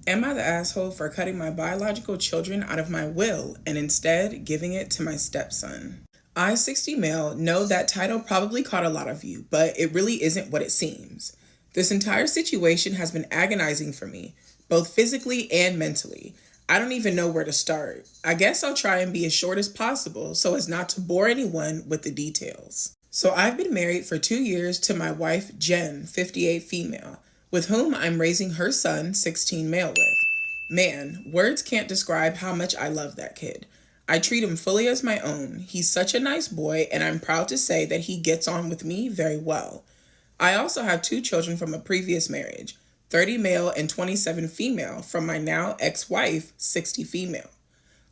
Am I the asshole for cutting my biological children out of my will and instead giving it to my stepson? I, 60 male, know that title probably caught a lot of you, but it really isn't what it seems. This entire situation has been agonizing for me, both physically and mentally. I don't even know where to start. I guess I'll try and be as short as possible so as not to bore anyone with the details. So I've been married for 2 years to my wife, Jen, 58 female, with whom I'm raising her son, 16 male with. Man, words can't describe how much I love that kid. I treat him fully as my own. He's such a nice boy, and I'm proud to say that he gets on with me very well. I also have 2 children from a previous marriage, 30 male and 27 female, from my now ex-wife, 60 female.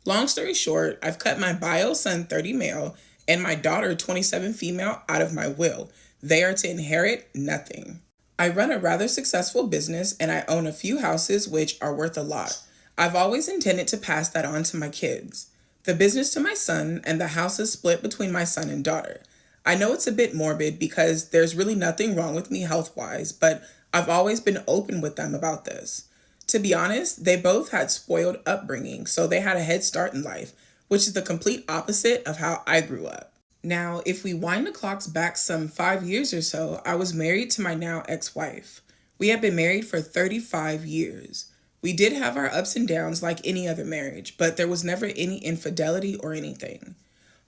Long story short, I've cut my bio son, 30 male, and my daughter, 27 female, out of my will. They are to inherit nothing. I run a rather successful business and I own a few houses which are worth a lot. I've always intended to pass that on to my kids. The business to my son and the house is split between my son and daughter. I know it's a bit morbid because there's really nothing wrong with me health-wise, but I've always been open with them about this. To be honest, they both had spoiled upbringing, so they had a head start in life, which is the complete opposite of how I grew up. Now, if we wind the clocks back some 5 years or so, I was married to my now ex-wife. We had been married for 35 years. We did have our ups and downs like any other marriage, but there was never any infidelity or anything.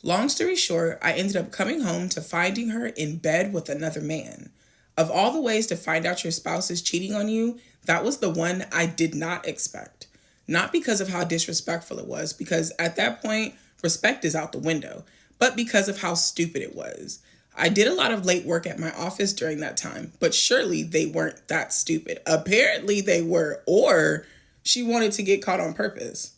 Long story short, I ended up coming home to finding her in bed with another man. Of all the ways to find out your spouse is cheating on you, that was the one I did not expect. Not because of how disrespectful it was, because at that point, respect is out the window, but because of how stupid it was. I did a lot of late work at my office during that time, but surely they weren't that stupid. Apparently they were, or she wanted to get caught on purpose.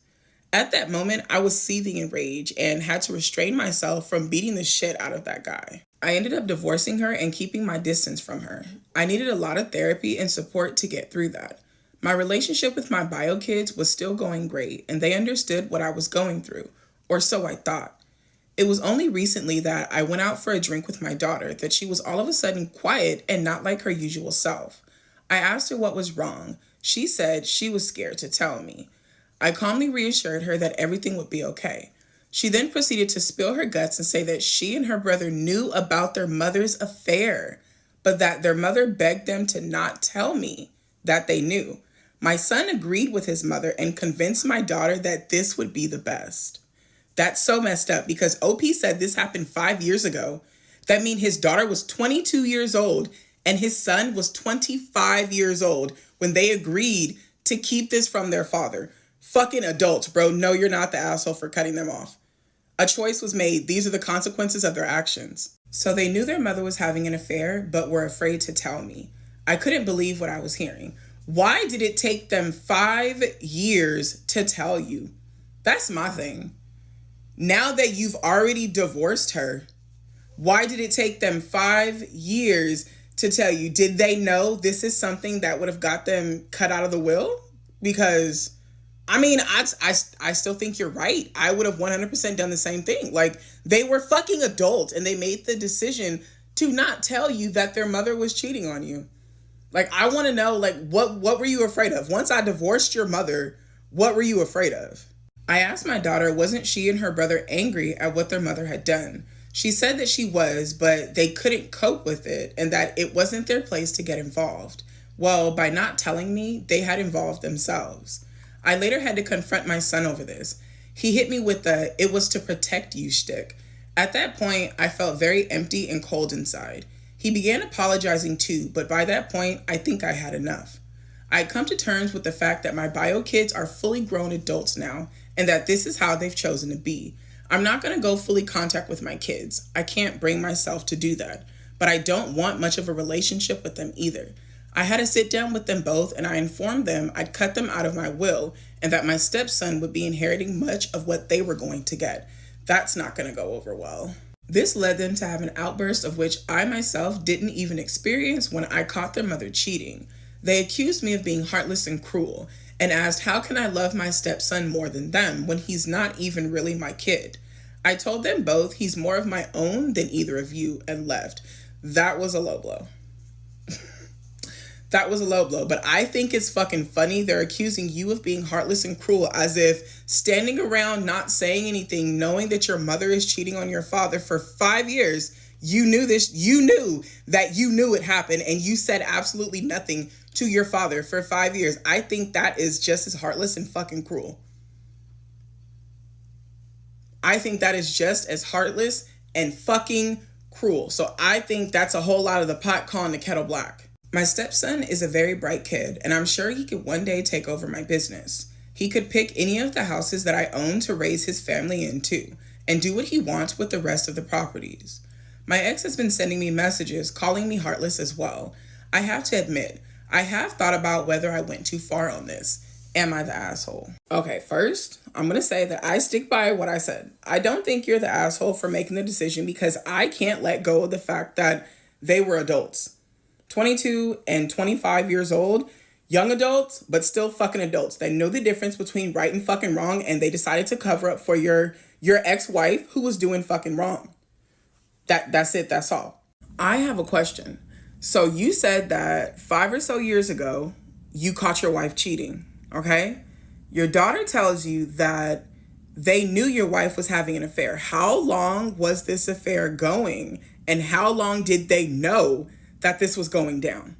At that moment, I was seething in rage and had to restrain myself from beating the shit out of that guy. I ended up divorcing her and keeping my distance from her. I needed a lot of therapy and support to get through that. My relationship with my bio kids was still going great, and they understood what I was going through, or so I thought. It was only recently that I went out for a drink with my daughter that she was all of a sudden quiet and not like her usual self. I asked her what was wrong. She said she was scared to tell me. I calmly reassured her that everything would be okay. She then proceeded to spill her guts and say that she and her brother knew about their mother's affair, but that their mother begged them to not tell me that they knew. My son agreed with his mother and convinced my daughter that this would be the best. That's so messed up because OP said this happened 5 years ago. That means his daughter was 22 years old and his son was 25 years old when they agreed to keep this from their father. Fucking adults, bro. No, you're not the asshole for cutting them off. A choice was made. These are the consequences of their actions. So they knew their mother was having an affair, but were afraid to tell me. I couldn't believe what I was hearing. Why did it take them 5 years to tell you? That's my thing. Now that you've already divorced her, why did it take them 5 years to tell you? Did they know this is something that would have got them cut out of the will? Because, I mean, I still think you're right. I would have 100% done the same thing. Like, they were fucking adults and they made the decision to not tell you that their mother was cheating on you. Like, I want to know, like, what were you afraid of? Once I divorced your mother, what were you afraid of? I asked my daughter, wasn't she and her brother angry at what their mother had done? She said that she was, but they couldn't cope with it and that it wasn't their place to get involved. Well, by not telling me, they had involved themselves. I later had to confront my son over this. He hit me with the "it was to protect you" shtick. At that point, I felt very empty and cold inside. He began apologizing too, but by that point, I think I had enough. I had come to terms with the fact that my bio kids are fully grown adults now, and that this is how they've chosen to be. I'm not going to go fully contact with my kids. I can't bring myself to do that, but I don't want much of a relationship with them either. I had to sit down with them both and I informed them I'd cut them out of my will and that my stepson would be inheriting much of what they were going to get. That's not going to go over well. This led them to have an outburst of which I myself didn't even experience when I caught their mother cheating. They accused me of being heartless and cruel and asked how can I love my stepson more than them when he's not even really my kid. I told them both he's more of my own than either of you and left. That was a low blow. That was a low blow. But I think it's fucking funny. They're accusing you of being heartless and cruel, as if standing around not saying anything, knowing that your mother is cheating on your father for 5 years. You knew this. You knew that you knew it happened, and you said absolutely nothing to your father for 5 years. I think that is just as heartless and fucking cruel. I think that is just as heartless and fucking cruel. So I think that's a whole lot of the pot calling the kettle black. My stepson is a very bright kid, and I'm sure he could one day take over my business. He could pick any of the houses that I own to raise his family into and do what he wants with the rest of the properties. My ex has been sending me messages, calling me heartless as well. I have to admit, I have thought about whether I went too far on this. Am I the asshole? Okay, first, I'm going to say that I stick by what I said. I don't think you're the asshole for making the decision, because I can't let go of the fact that they were adults. 22 and 25 years old, young adults, but still fucking adults. They know the difference between right and fucking wrong, and they decided to cover up for your ex-wife who was doing fucking wrong. That's it. That's all. I have a question. So you said that 5 or so years ago, you caught your wife cheating, okay? Your daughter tells you that they knew your wife was having an affair. How long was this affair going? And how long did they know that this was going down?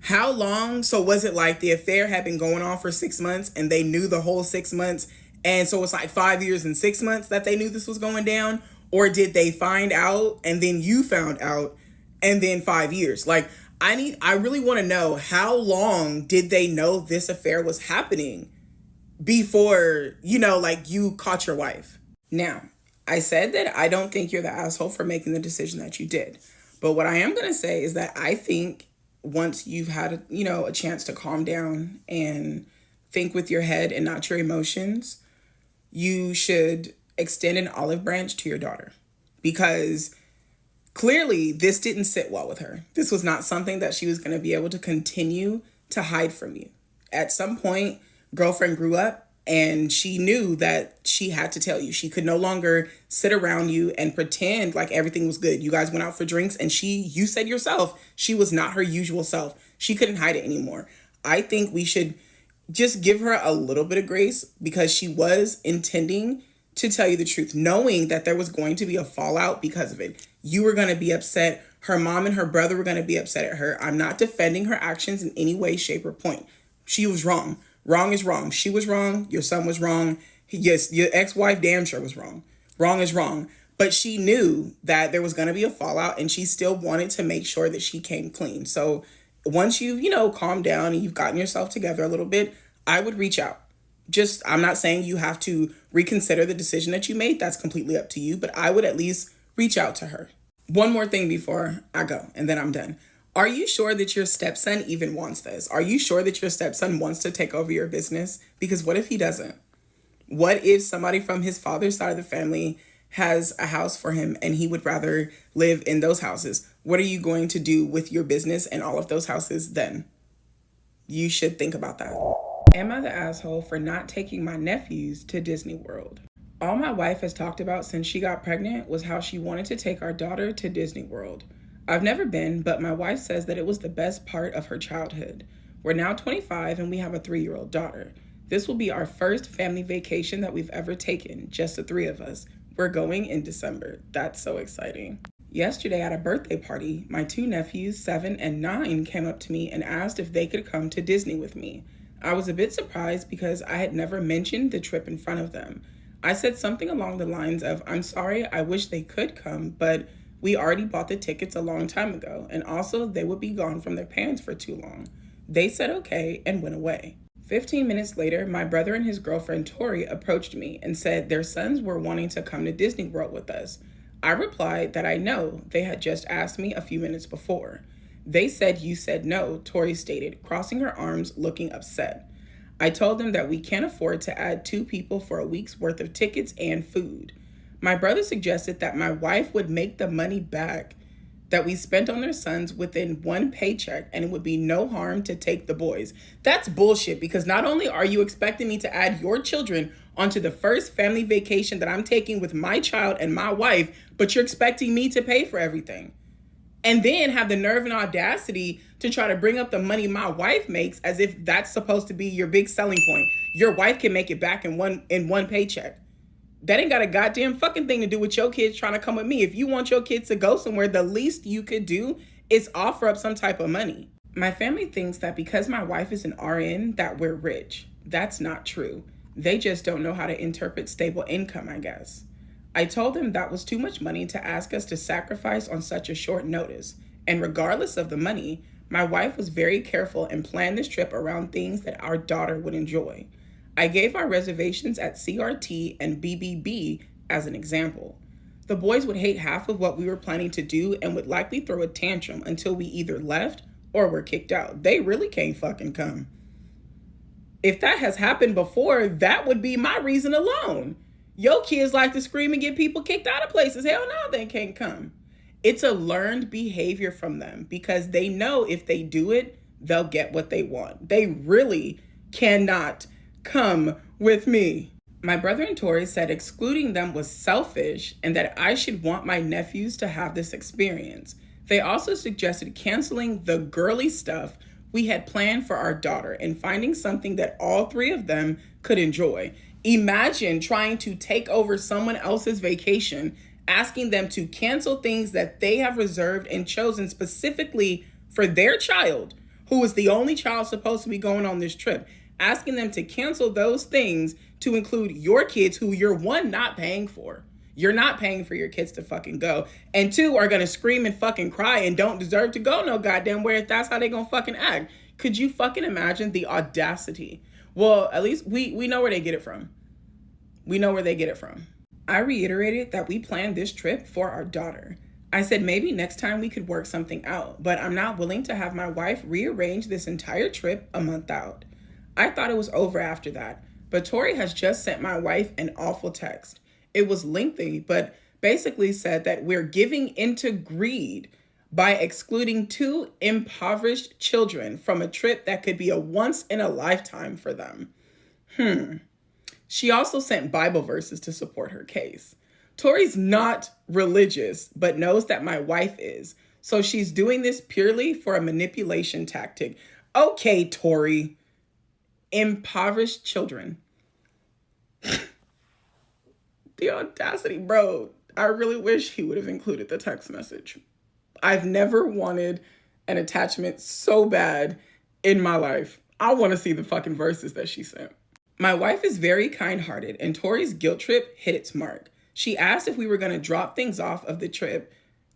How long? So was it like the affair had been going on for 6 months and they knew the whole 6 months? And so it's like 5 years and 6 months that they knew this was going down? Or did they find out and then you found out and then 5 years? Like, I really want to know, how long did they know this affair was happening before, like, you caught your wife? Now, I said that I don't think you're the asshole for making the decision that you did. But what I am going to say is that I think once you've had, a chance to calm down and think with your head and not your emotions, you should extend an olive branch to your daughter, because clearly this didn't sit well with her. This was not something that she was going to be able to continue to hide from you. At some point, girlfriend grew up and she knew that she had to tell you. She could no longer sit around you and pretend like everything was good. You guys went out for drinks and you said yourself, she was not her usual self. She couldn't hide it anymore. I think we should just give her a little bit of grace, because she was intending to tell you the truth, knowing that there was going to be a fallout because of it. You were going to be upset. Her mom and her brother were going to be upset at her. I'm not defending her actions in any way, shape, or point. She was wrong. Wrong is wrong. She was wrong. Your son was wrong. Yes, your ex-wife damn sure was wrong. Wrong is wrong. But she knew that there was going to be a fallout, and she still wanted to make sure that she came clean. So once you've, calmed down and you've gotten yourself together a little bit, I would reach out. I'm not saying you have to reconsider the decision that you made. That's completely up to you. But I would at least reach out to her. One more thing before I go, and then I'm done. Are you sure that your stepson even wants this? Are you sure that your stepson wants to take over your business? Because what if he doesn't? What if somebody from his father's side of the family has a house for him and he would rather live in those houses? What are you going to do with your business and all of those houses then? You should think about that. Am I the asshole for not taking my nephews to Disney World? All my wife has talked about since she got pregnant was how she wanted to take our daughter to Disney World. I've never been, but my wife says that it was the best part of her childhood. We're now 25 and we have a 3-year-old daughter. This will be our first family vacation that we've ever taken, just the 3 of us. We're going in December. That's so exciting. Yesterday at a birthday party, my 2 nephews, 7 and 9, came up to me and asked if they could come to Disney with me. I was a bit surprised because I had never mentioned the trip in front of them. I said something along the lines of, I'm sorry, I wish they could come, but we already bought the tickets a long time ago, and also they would be gone from their parents for too long. They said okay and went away. 15 minutes later, my brother and his girlfriend Tori approached me and said their sons were wanting to come to Disney World with us. I replied that I know, they had just asked me a few minutes before. They said you said no, Tori stated, crossing her arms, looking upset. I told them that we can't afford to add 2 people for a week's worth of tickets and food. My brother suggested that my wife would make the money back that we spent on their sons within 1 paycheck, and it would be no harm to take the boys. That's bullshit, because not only are you expecting me to add your children onto the first family vacation that I'm taking with my child and my wife, but you're expecting me to pay for everything. And then have the nerve and audacity to try to bring up the money my wife makes as if that's supposed to be your big selling point. Your wife can make it back in one paycheck. That ain't got a goddamn fucking thing to do with your kids trying to come with me. If you want your kids to go somewhere, the least you could do is offer up some type of money. My family thinks that because my wife is an RN that we're rich. That's not true. They just don't know how to interpret stable income, I guess. I told them that was too much money to ask us to sacrifice on such a short notice. And regardless of the money, my wife was very careful and planned this trip around things that our daughter would enjoy. I gave our reservations at CRT and BBB as an example. The boys would hate half of what we were planning to do and would likely throw a tantrum until we either left or were kicked out. They really can't fucking come. If that has happened before, that would be my reason alone. Your kids like to scream and get people kicked out of places. Hell no, they can't come. It's a learned behavior from them because they know if they do it, they'll get what they want. They really cannot come with me. My brother and Tori said excluding them was selfish and that I should want my nephews to have this experience. They also suggested canceling the girly stuff we had planned for our daughter and finding something that all three of them could enjoy. Imagine trying to take over someone else's vacation, asking them to cancel things that they have reserved and chosen specifically for their child, who is the only child supposed to be going on this trip. Asking them to cancel those things to include your kids who you're, one, not paying for. You're not paying for your kids to fucking go. And two, are going to scream and fucking cry and don't deserve to go no goddamn where if that's how they going to fucking act. Could you fucking imagine the audacity? Well, at least we know where they get it from. We know where they get it from. I reiterated that we planned this trip for our daughter. I said maybe next time we could work something out, but I'm not willing to have my wife rearrange this entire trip a month out. I thought it was over after that, but Tori has just sent my wife an awful text. It was lengthy, but basically said that we're giving into greed by excluding 2 impoverished children from a trip that could be a once in a lifetime for them. She also sent Bible verses to support her case. Tori's not religious, but knows that my wife is. So she's doing this purely for a manipulation tactic. Okay, Tori. Impoverished children. The audacity, bro. I really wish he would have included the text message. I've never wanted an attachment so bad in my life. I want to see the fucking verses that she sent. My wife is very kind-hearted, and Tori's guilt trip hit its mark. She asked if we were going to drop things off of the trip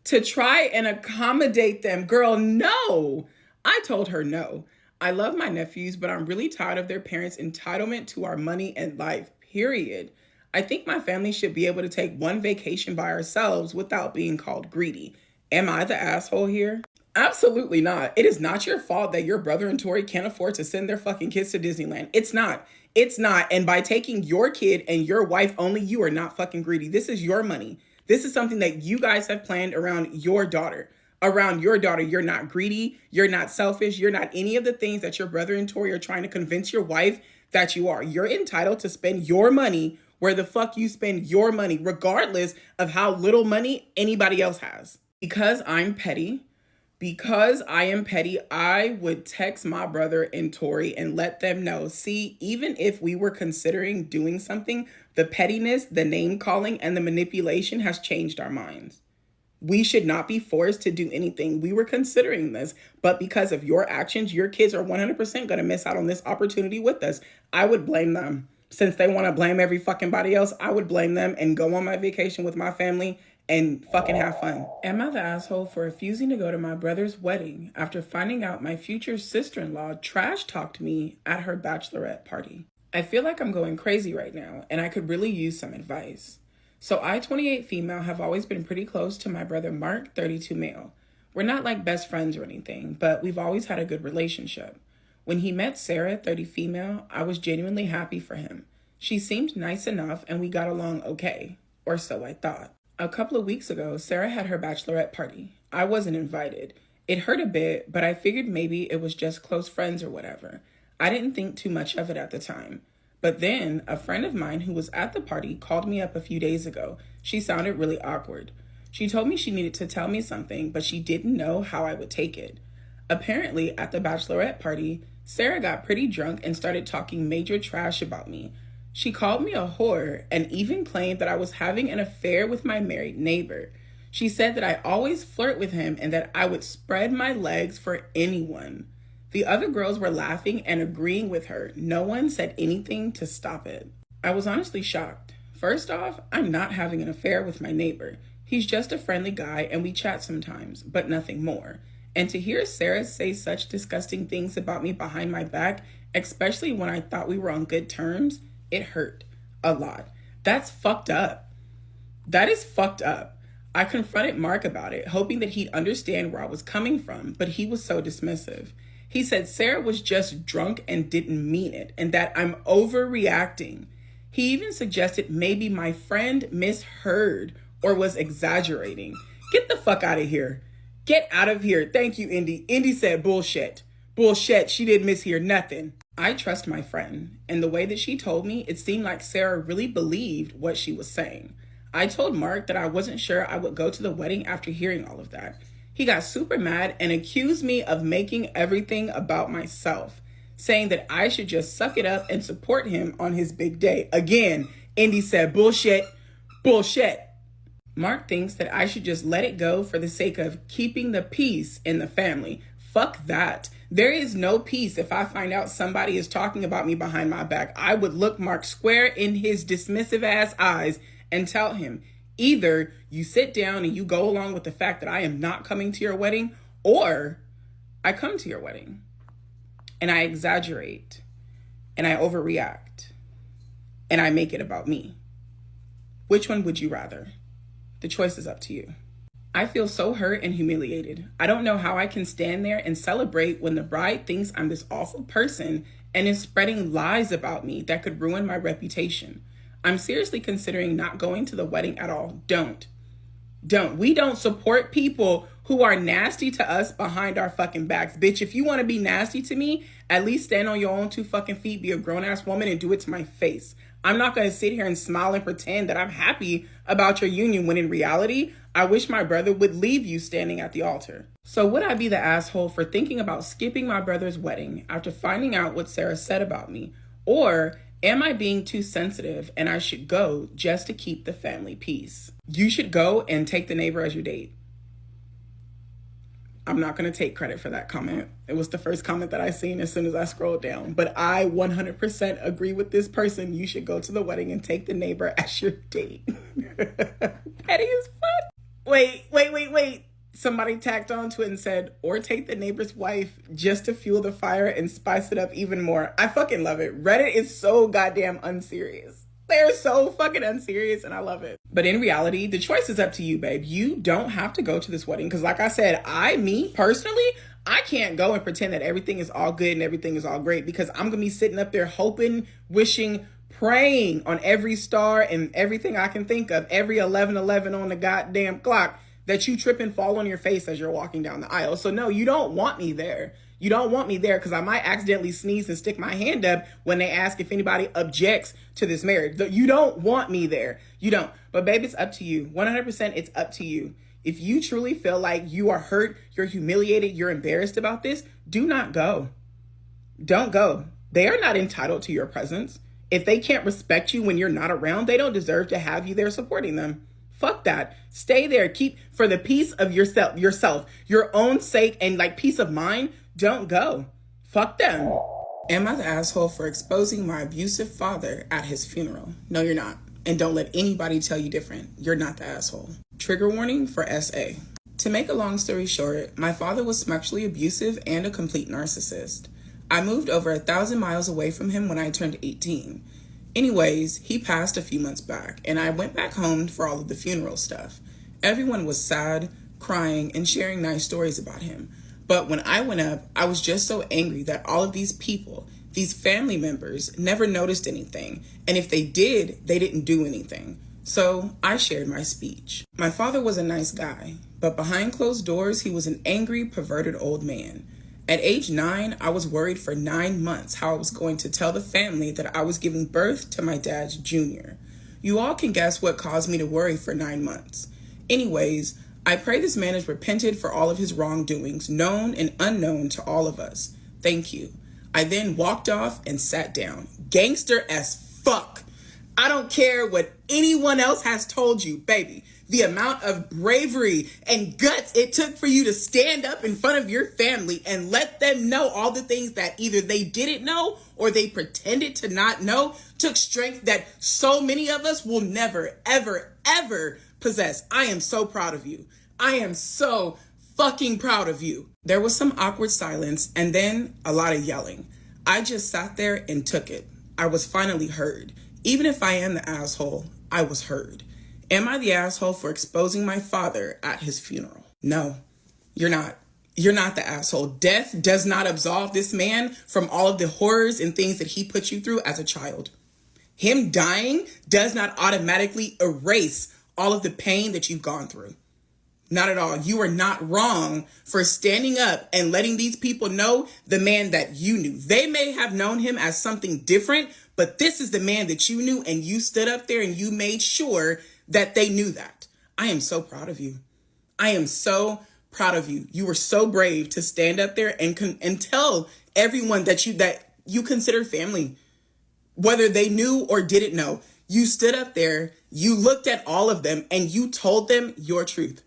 to try and accommodate them. Girl, no. I told her no. I love my nephews, but I'm really tired of their parents' entitlement to our money and life, period. I think my family should be able to take one vacation by ourselves without being called greedy. Am I the asshole here? Absolutely not. It is not your fault that your brother and Tori can't afford to send their fucking kids to Disneyland. It's not. It's not. And by taking your kid and your wife only, you are not fucking greedy. This is your money. This is something that you guys have planned around your daughter. Around your daughter, you're not greedy. You're not selfish. You're not any of the things that your brother and Tori are trying to convince your wife that you are. You're entitled to spend your money where the fuck you spend your money, regardless of how little money anybody else has. Because I am petty, I would text my brother and Tori and let them know, see, even if we were considering doing something, the pettiness, the name calling, and the manipulation has changed our minds. We should not be forced to do anything. We were considering this, but because of your actions, your kids are 100% going to miss out on this opportunity with us. I would blame them. Since they want to blame every fucking body else, I would blame them and go on my vacation with my family and fucking have fun. Am I the asshole for refusing to go to my brother's wedding after finding out my future sister-in-law trash-talked me at her bachelorette party? I feel like I'm going crazy right now, and I could really use some advice. So I, 28 female, have always been pretty close to my brother Mark, 32 male. We're not like best friends or anything, but we've always had a good relationship. When he met Sarah, 30 female, I was genuinely happy for him. She seemed nice enough and we got along okay, or so I thought. A couple of weeks ago, Sarah had her bachelorette party. I wasn't invited. It hurt a bit, but I figured maybe it was just close friends or whatever. I didn't think too much of it at the time. But then a friend of mine who was at the party called me up a few days ago. She sounded really awkward. She told me she needed to tell me something, but she didn't know how I would take it. Apparently, at the bachelorette party, Sarah got pretty drunk and started talking major trash about me. She called me a whore and even claimed that I was having an affair with my married neighbor. She said that I always flirt with him and that I would spread my legs for anyone. The other girls were laughing and agreeing with her. No one said anything to stop it. I was honestly shocked. First off, I'm not having an affair with my neighbor. He's just a friendly guy and we chat sometimes, but nothing more. And to hear Sarah say such disgusting things about me behind my back, especially when I thought we were on good terms, it hurt a lot. That's fucked up. That is fucked up. I confronted Mark about it, hoping that he'd understand where I was coming from, but he was so dismissive. He said Sarah was just drunk and didn't mean it, and that I'm overreacting. He even suggested maybe my friend misheard or was exaggerating. Get the fuck out of here. Get out of here. Thank you, Indy. Indy said bullshit. Bullshit. She didn't mishear nothing. I trust my friend, and the way that she told me, it seemed like Sarah really believed what she was saying. I told Mark that I wasn't sure I would go to the wedding after hearing all of that. He got super mad and accused me of making everything about myself, saying that I should just suck it up and support him on his big day. Again, Indy said bullshit, bullshit. Mark thinks that I should just let it go for the sake of keeping the peace in the family. Fuck that. There is no peace if I find out somebody is talking about me behind my back. I would look Mark square in his dismissive ass eyes and tell him, either you sit down and you go along with the fact that I am not coming to your wedding, or I come to your wedding and I exaggerate and I overreact and I make it about me. Which one would you rather? The choice is up to you. I feel so hurt and humiliated. I don't know how I can stand there and celebrate when the bride thinks I'm this awful person and is spreading lies about me that could ruin my reputation. I'm seriously considering not going to the wedding at all. Don't. We don't support people who are nasty to us behind our fucking backs. Bitch, if you want to be nasty to me, at least stand on your own 2 fucking feet, be a grown-ass woman, and do it to my face. I'm not going to sit here and smile and pretend that I'm happy about your union when in reality, I wish my brother would leave you standing at the altar. So would I be the asshole for thinking about skipping my brother's wedding after finding out what Sarah said about me? Or am I being too sensitive and I should go just to keep the family peace? You should go and take the neighbor as your date. I'm not going to take credit for that comment. It was the first comment that I seen as soon as I scrolled down. But I 100% agree with this person. You should go to the wedding and take the neighbor as your date. Petty as fuck. Wait. Somebody tacked onto it and said, or take the neighbor's wife just to fuel the fire and spice it up even more. I fucking love it. Reddit is so goddamn unserious. They're so fucking unserious and I love it. But in reality, the choice is up to you, babe. You don't have to go to this wedding. Because like I said, me personally, I can't go and pretend that everything is all good and everything is all great. Because I'm going to be sitting up there hoping, wishing, praying on every star and everything I can think of. Every 11:11 on the goddamn clock that you trip and fall on your face as you're walking down the aisle. So no, you don't want me there. You don't want me there because I might accidentally sneeze and stick my hand up when they ask if anybody objects to this marriage. You don't want me there. You don't. But babe, it's up to you. 100% it's up to you. If you truly feel like you are hurt, you're humiliated, you're embarrassed about this, do not go. Don't go. They are not entitled to your presence. If they can't respect you when you're not around, they don't deserve to have you there supporting them. Fuck that. Stay there. Keep for the peace of yourself, your own sake and like peace of mind. Don't go. Fuck them. Am I the asshole for exposing my abusive father at his funeral? No, you're not. And don't let anybody tell you different. You're not the asshole. Trigger warning for SA. To make a long story short, my father was sexually abusive and a complete narcissist. I moved over 1,000 miles away from him when I turned 18. Anyways, he passed a few months back, and I went back home for all of the funeral stuff. Everyone was sad, crying, and sharing nice stories about him. But when I went up, I was just so angry that all of these people, these family members, never noticed anything. And if they did, they didn't do anything. So I shared my speech. My father was a nice guy, but behind closed doors, he was an angry, perverted old man. At age 9, I was worried for 9 months how I was going to tell the family that I was giving birth to my dad's junior. You all can guess what caused me to worry for 9 months. Anyways, I pray this man is repented for all of his wrongdoings, known and unknown to all of us. Thank you. I then walked off and sat down. Gangster as fuck. I don't care what anyone else has told you, baby. The amount of bravery and guts it took for you to stand up in front of your family and let them know all the things that either they didn't know or they pretended to not know took strength that so many of us will never, ever, ever possess. I am so proud of you. I am so fucking proud of you. There was some awkward silence and then a lot of yelling. I just sat there and took it. I was finally heard. Even if I am the asshole, I was heard. Am I the asshole for exposing my father at his funeral? No, you're not. You're not the asshole. Death does not absolve this man from all of the horrors and things that he put you through as a child. Him dying does not automatically erase all of the pain that you've gone through. Not at all. You are not wrong for standing up and letting these people know the man that you knew. They may have known him as something different, but this is the man that you knew, and you stood up there and you made sure that they knew that. I am so proud of you. I am so proud of you. You were so brave to stand up there and tell everyone that you consider family, whether they knew or didn't know. You stood up there, you looked at all of them, and you told them your truth.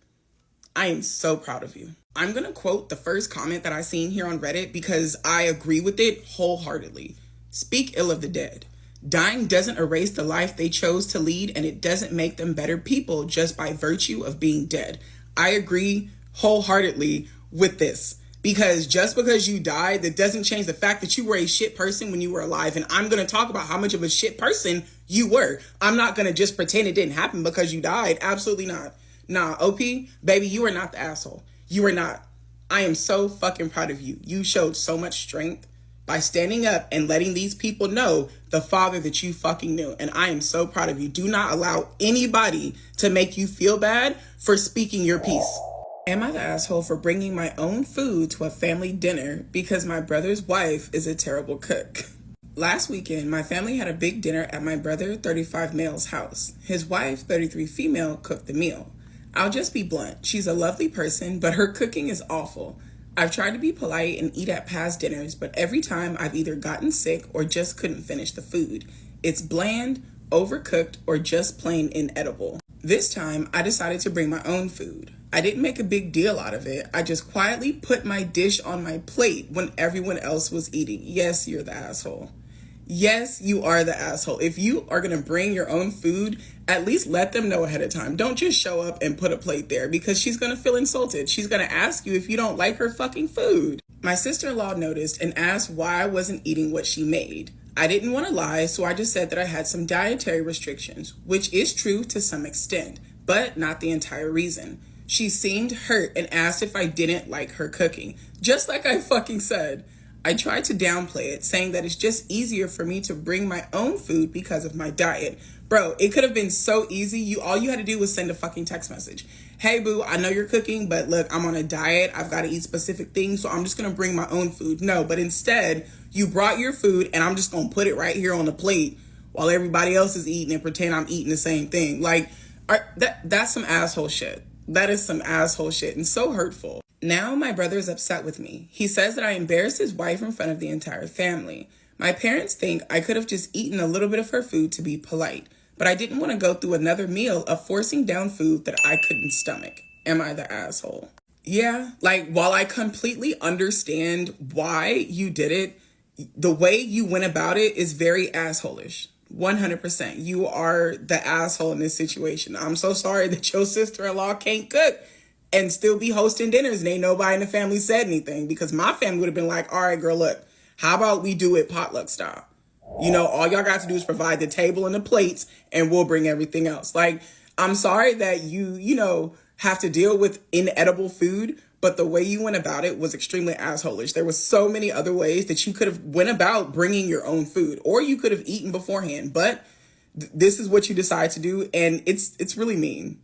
I am so proud of you. I'm going to quote the first comment that I seen here on Reddit because I agree with it wholeheartedly. Speak ill of the dead. Dying doesn't erase the life they chose to lead, and it doesn't make them better people just by virtue of being dead. I agree wholeheartedly with this because just because you died, that doesn't change the fact that you were a shit person when you were alive. And I'm going to talk about how much of a shit person you were. I'm not going to just pretend it didn't happen because you died. Absolutely not. Nah, OP, baby, you are not the asshole. You are not. I am so fucking proud of you. You showed so much strength by standing up and letting these people know the father that you fucking knew. And I am so proud of you. Do not allow anybody to make you feel bad for speaking your piece. Am I the asshole for bringing my own food to a family dinner because my brother's wife is a terrible cook? Last weekend, my family had a big dinner at my brother, 35 male's house. His wife, 33 female, cooked the meal. I'll just be blunt. She's a lovely person, but her cooking is awful. I've tried to be polite and eat at past dinners, but every time I've either gotten sick or just couldn't finish the food. It's bland, overcooked, or just plain inedible. This time, I decided to bring my own food. I didn't make a big deal out of it. I just quietly put my dish on my plate when everyone else was eating. Yes, you're the asshole. Yes, you are the asshole. If you are going to bring your own food, at least let them know ahead of time. Don't just show up and put a plate there because she's going to feel insulted. She's going to ask you if you don't like her fucking food. My sister-in-law noticed and asked why I wasn't eating what she made. I didn't want to lie, so I just said that I had some dietary restrictions, which is true to some extent, but not the entire reason. She seemed hurt and asked if I didn't like her cooking, just like I fucking said. I tried to downplay it, saying that it's just easier for me to bring my own food because of my diet. Bro, it could have been so easy. All you had to do was send a fucking text message. Hey, boo, I know you're cooking, but look, I'm on a diet. I've got to eat specific things, so I'm just going to bring my own food. No, but instead, you brought your food, and I'm just going to put it right here on the plate while everybody else is eating and pretend I'm eating the same thing. Like, that's some asshole shit. That is some asshole shit and so hurtful. Now my brother is upset with me. He says that I embarrassed his wife in front of the entire family. My parents think I could have just eaten a little bit of her food to be polite, but I didn't want to go through another meal of forcing down food that I couldn't stomach. Am I the asshole? Yeah, like while I completely understand why you did it, the way you went about it is very assholish. 100%. You are the asshole in this situation. I'm so sorry that your sister-in-law can't cook and still be hosting dinners and ain't nobody in the family said anything, because my family would have been like, all right, girl, look, how about we do it potluck style? You know, all y'all got to do is provide the table and the plates and we'll bring everything else. Like, I'm sorry that you have to deal with inedible food, but the way you went about it was extremely assholish. There was so many other ways that you could have went about bringing your own food, or you could have eaten beforehand, but this is what you decide to do, and it's really mean.